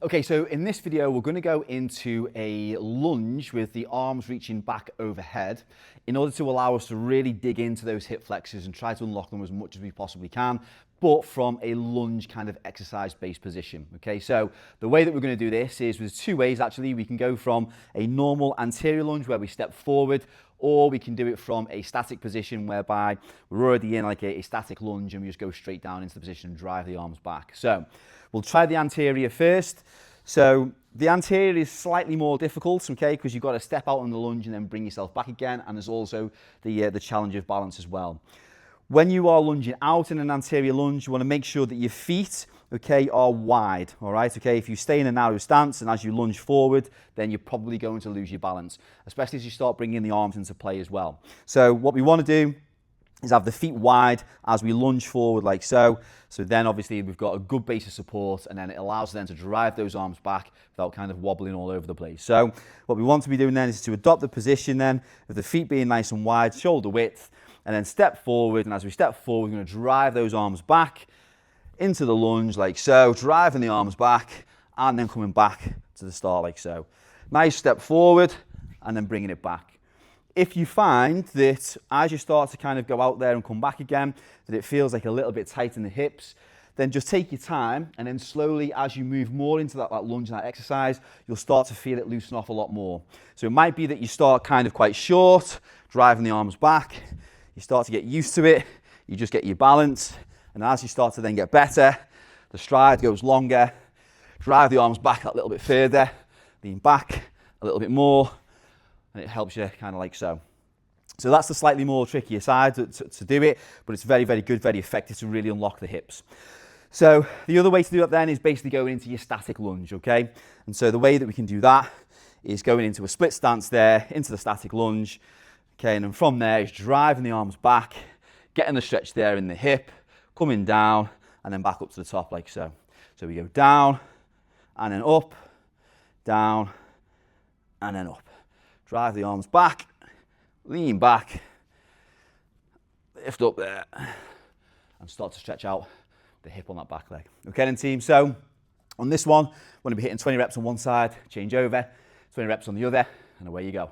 Okay, so in this video, we're going to go into a lunge with the arms reaching back overhead in order to allow us to really dig into those hip flexors and try to unlock them as much as we possibly can, but from a lunge kind of exercise-based position. Okay, so the way that we're going to do this is with two ways actually. We can go from a normal anterior lunge where we step forward, or we can do it from a static position whereby we're already in like a static lunge and we just go straight down into the position and drive the arms back. So we'll try the anterior first. So the anterior is slightly more difficult, okay, because you've got to step out on the lunge and then bring yourself back again, and there's also the challenge of balance as well. When you are lunging out in an anterior lunge, you want to make sure that your feet, okay, are wide, all right, okay? If you stay in a narrow stance and as you lunge forward, then you're probably going to lose your balance, especially as you start bringing the arms into play as well. So what we want to do is have the feet wide as we lunge forward like so. So then obviously we've got a good base of support, and then it allows them to drive those arms back without kind of wobbling all over the place. So what we want to be doing then is to adopt the position then of the feet being nice and wide, shoulder width, and then step forward. And as we step forward, we're going to drive those arms back into the lunge like so, driving the arms back and then coming back to the start like so. Nice step forward and then bringing it back. If you find that as you start to kind of go out there and come back again, that it feels like a little bit tight in the hips, then just take your time, and then slowly as you move more into that lunge and that exercise, you'll start to feel it loosen off a lot more. So it might be that you start kind of quite short, driving the arms back, you start to get used to it, you just get your balance, and as you start to then get better, the stride goes longer, drive the arms back a little bit further, lean back a little bit more, and it helps you kind of like so. So that's the slightly more trickier side to do it, but it's very, very good, very effective to really unlock the hips. So the other way to do that then is basically going into your static lunge, okay? And so the way that we can do that is going into a split stance there, into the static lunge, okay? And then from there is driving the arms back, getting the stretch there in the hip, coming down, and then back up to the top like so. So we go down, and then up, down, and then up. Drive the arms back, lean back, lift up there, and start to stretch out the hip on that back leg. Okay then team, so on this one, we're going to be hitting 20 reps on one side, change over, 20 reps on the other, and away you go.